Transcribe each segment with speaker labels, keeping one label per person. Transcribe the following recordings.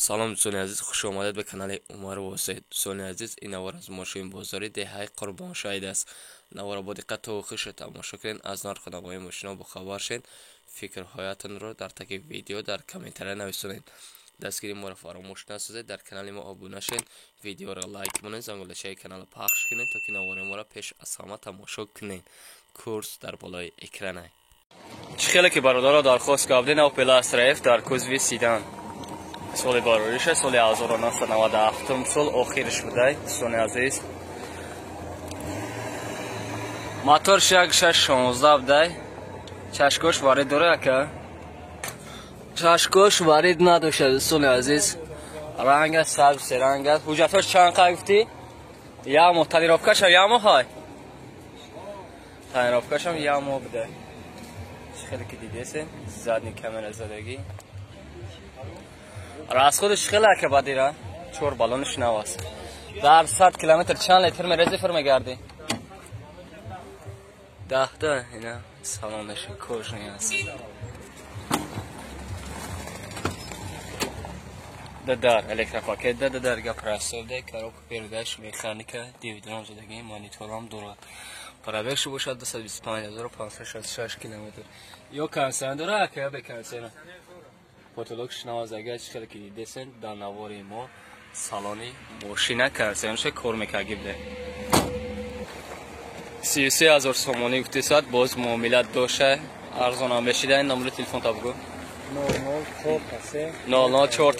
Speaker 1: سلام دوستان عزیز، خوش آمدید به کانال عمر واسع. دوستان عزیز، این نوار از ماشین بازاری دهه قربان شهید است. نوار با دقت تا خوش تماشا کنید، از نرخ نوای ماشینا با خبر شید. فکرهایتان را در تک ویدیو در کامنت‌ها نویسید. دستگیری ما را فراموش نسازید، در کانال ما ابونه شید، ویدیو را لایک کنید، زنگولچه کانال پخش کنید تا که نوار ما را پیش از همه تماشا کنید. کورس در بالای اکرانه. خیلی که برادرها درخواست کردین او پلاس رایف در کوزوی سیدان. سال باروریش سال 1997 سال آخرش بوده. دوستان عزیز، موتور 616 بوده. چشکش وارد داره که چشکش وارد نداشته. دوستان عزیز، رنگ سبز سه رنگ است. حجتش چند قد گفتی؟ یا مو تنیرافکش یا مو های تنیرافکش هم یا مو بوده. خیلی که دیدیسه زدنی کامل زدگی راست خودش خیلی که بدیره چور بالونش نواست. در 100 کیلومتر چند لیتر میرزی فرمگردی 10 اینا سالانش کوش نیست. ددار الکتریک ددار گپراسور ده کاروک پیرداش مکانیکا دیویدرام زدگی مانیتورام دورات پرابکش باشد 225566 کیلومتر. یا کنسرن داره که به کنسرن پاتولوگش نوازگی خیلی که دیدن در نواری ما سالانی ماشین کنسرنش کار میکردیم. 33000 سومانی اقتصاد باز معاملات داشته ارزان هم بشیده. این نمره تلفن تا بگو 004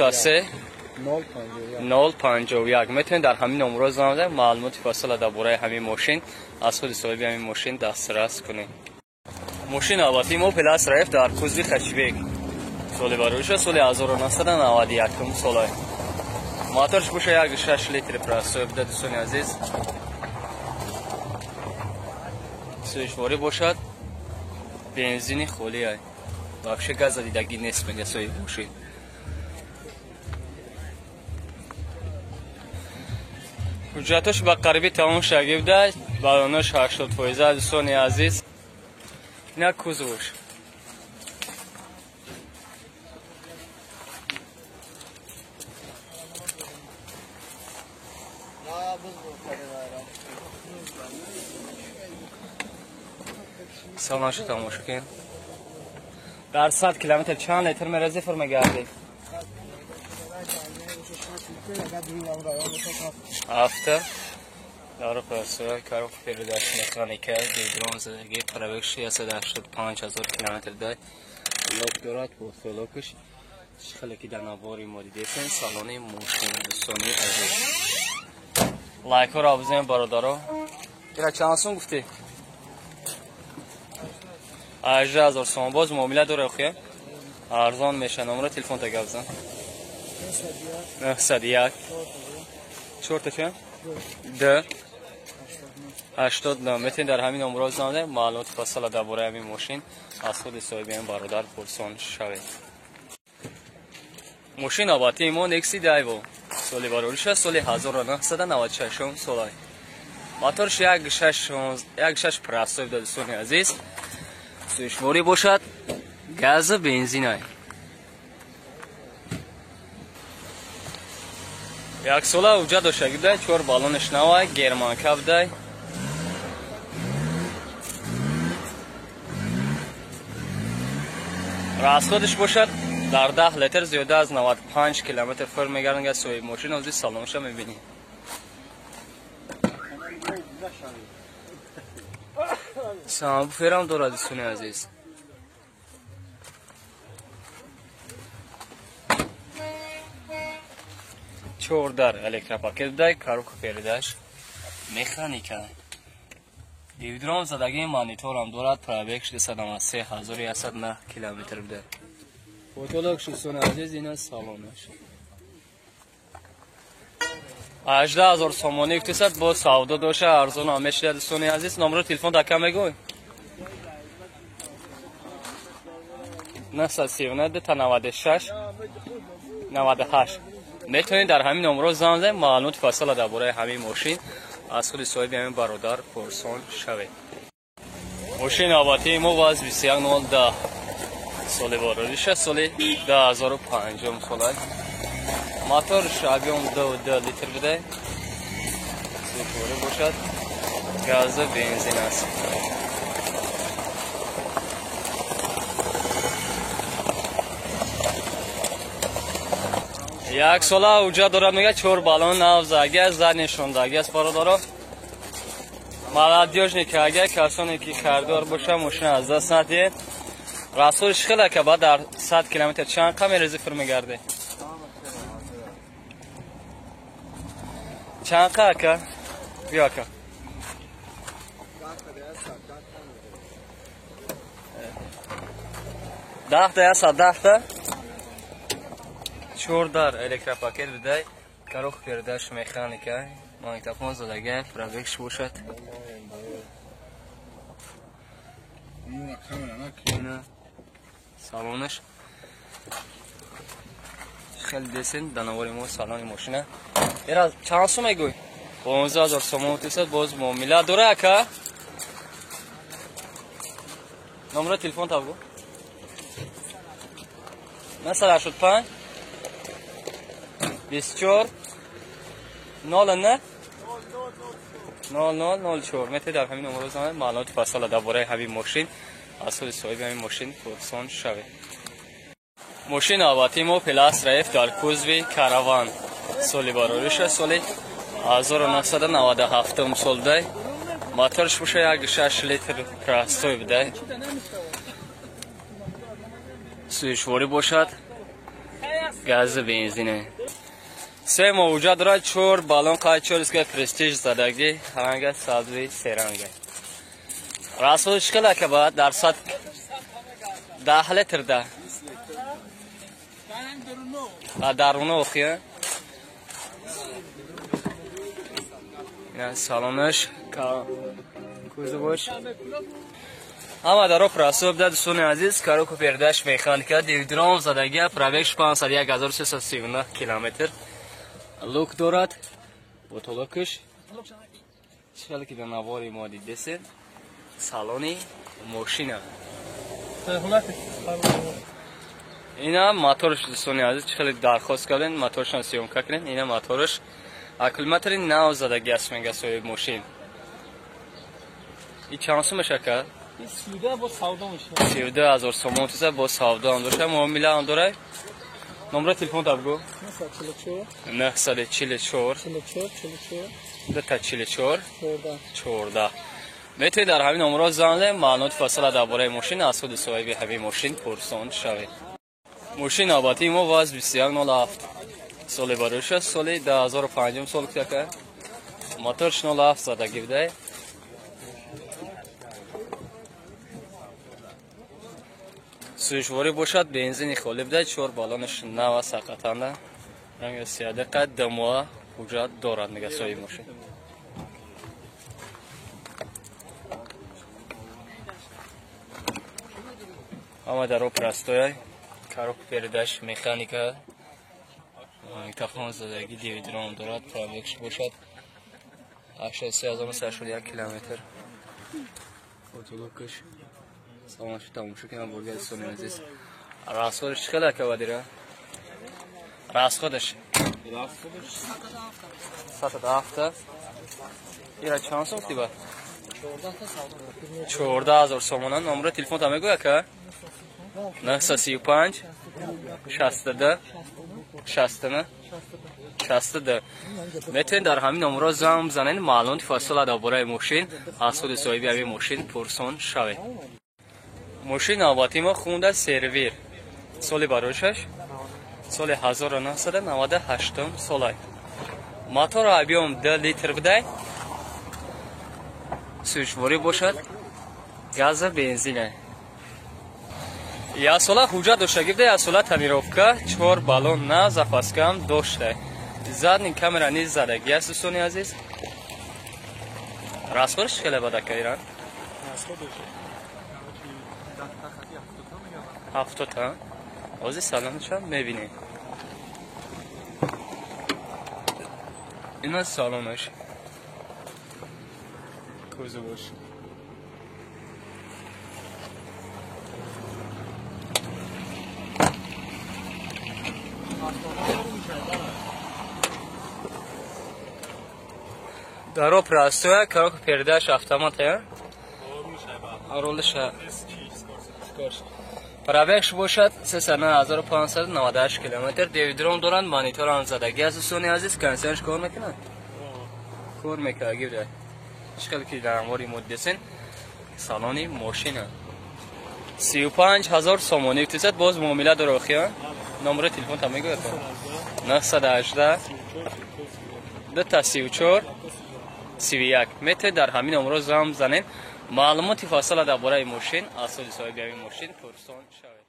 Speaker 1: 051 میتونید در همین نمره زنگ بزنید، معلومات فاصله درباره همین ماشین از خود صاحب همین ماشین دسترس کنید. ماشین البته ما پلاس رایف در کوزوی خشبیک سال باروریش سال 1991 سال موتورش باشه 6 لیتر پراسو بده. دوستان عزیز، سویچواری باشد بنزینی خالی است. واقعا گاز دیدگی نیست میگه سوی ماشین. حجتش با قریبی تمام شده بوده. بالونش 80%. دوستان عزیز، اینا کوزوش سالانش تماشا کن. در 100 کیلومتر چند لیتر میرزی فرمگردی؟ هفته داره پرسوی کارو پیرداش مکانیکا دیدرون زدگی پرابکش 185,000 کیلومتر دای لوک دارد با سلوکش خیلی که در نواری ما دیدن سالانه ماشین. دوستانی عزیز، لایک ها را بزنید برادرها. چرا چند سون گفتی؟ 18,000 سوم باز معامله داره خویه ارزان میشه. نمره تلفن تا گفت بزن 901 چورت چند 2 89 میتونید در همین نمره زنده معلومات فاصله درباره همین ماشین از خود صاحب این برادر پرسان شوید. ماشین البته ما نکسی دایو سال باروریش سال 1996 سال موتورش 1.6 پراسو بوده. دوستان عزیز، سویچواری باشد گاز بنزین است. یک ساله اوجا داشته بوده. چهار بالونش نوای گرمانکا بوده. راست خودش باشد در 10 لیتر زیاده از 95 کیلومتر فر میگردن که سوی ماشین از سالانش میبینی. سام فرام دارد. دوستان عزیز، چوردار الکتریک دای کاروک پیرداش مکانیکا دیویدرام زدگی مانیتور هم دارد. پرابکش 293,109 کیلومتر بوده. پاتولوگش دوستان عزیز اینا سالانش 18,000 سومانی اقتصاد با سودا داشته ارزان هم میشه. دوستان عزیز، نمره تلفن تا کم بگوی 939 تا 96 98 میتونید در همین نمره زنگ بزنید معلومات فاصله درباره همین ماشین از خود صاحب همین برادر پرسان شوید. ماشین البته ما باز 21010 سال باروریش سال 2005 سال موتورش объем 2 لیتر بده. سوپوری باشد. گاز بنزین است. یک ساله اوجا دارم میگه 4 بالون نوزدگی از زد نشوندگی است برادران. молодежник که اگر کسانی که کاردار باشه ماشین از دست ندید. راسوش خیلی که بعد در 100 کیلومتر چند کم ریزی فر میگرده. چند که بیا که 10 تا 10 تا 4 در الکتروپاکت بده. کاروخ پیرداش مکانیکا مانیتافون زدگه پروژکش باشد. سالونش خیلی دسین دنواری مو سالون ماشینه. ایرا چند سو میگوی؟ 15000 سوم تیست باز معامله داره که نمره تلفن تا بگو. مثلا 85 24 09 0004 متر در همین نمره زنه معلومات فصل درباره همین ماشین اصل صاحب همین ماشین پرسان شوه. ماشین آباتی مو پلاس رایف در کوزوی کاروان سالی باروریش سالی 1997 سال ده. موتورش باشه یک 6 لیتر پراستوی بده. سویچواری باشد. گاز بنزینه. سه موجود داره 4 بالون قاید 4 اسکه پرستیج زدگی هنگه سازوی سرنگه. راستش کلا که بعد در 100 10 لیتر ده. درونه اخیه. این سالانش کوزه باش. اما در پراسو بده دوستان عزیز کارو کو پرداش مکانیکا دیودرام زدگی پروژکش 51339 کیلومتر. لوک دارد بوتولوکش چقدر که در نواری ما دیدید سالونی ماشینه اینا موتورش دوستان عزیز چقدر درخواست کردن موتورش سیوم کردن. اینا موتورش کیلومتر 9 زدگی است میگه صاحب ماشین. این چند سو میشه که 32 با سودا میشه 32000 سوم تیست با سودا هم داشته معامله هم داره. نمره تلفن تا بگو. 944 44 14 میتونید در همین نمره زنده معلومات فصل درباره ماشین از خود صاحب همین ماشین پرسان شوید. ماشین آباتی ما واز 2107 سال باروش سال 2005 سال که موتورش 07 زدگی بده. سویچواری باشد بنزین خالی بده. 4 بالونش نو ساقطانه رنگ سیاده قد دموع وجود دارد میگه صاحب ماشین. اما در پرستوی کارو پرداش مکانیکا تفاهم زدگی دیودرام دارد پروژکش باشد 83301 کیلومتر. فوتولوکش سلامش تماشا کنم برگرد سونی عزیز. راستش خیلی که ودیره راستش 107 ایرا چند سو دیبا 14000 سومون. نمره تلفن تا میگویا که 935 62 69 62 میتونید در همین نمره زنگ بزنید معلومات فصل درباره ماشین از خود صاحب همین ماشین پرسان شوید. ماشین آباتی ما خونده سرویر سال باروشش سال 1998 سال. موتور объем 2 لیتر بده. سویچواری باشد. گاز بنزینه. یا سالا حجت داشته گفته یا سالا تمیروفکا 4 بالون نه زفاسکم داشته. زدن کامرا نیز زدگی است دوستان عزیز. راستش خیلی بده که ایران 70 تا اوزی سالانش هم میبینی. این از سالانش کوزه باش. Дорог простое, коробка передач автомат, рулиш пробег бошад 39598 километр. Девидрон доранд, монитор анзадагӣ аз Сони азиз, консернш кор мекунад? Кор мекунад. гибда чиқадр ки дар амвори муддисин салони мошина 35000 сомони иқтисод. боз муомила дорохия. номери телефон та мегӯяд 918 234 31 метр. дар ҳамин номро зам занен. маълумоти фосила дар бораи мошин аз соли соҳиби ҳамин мошин пурсон шавед.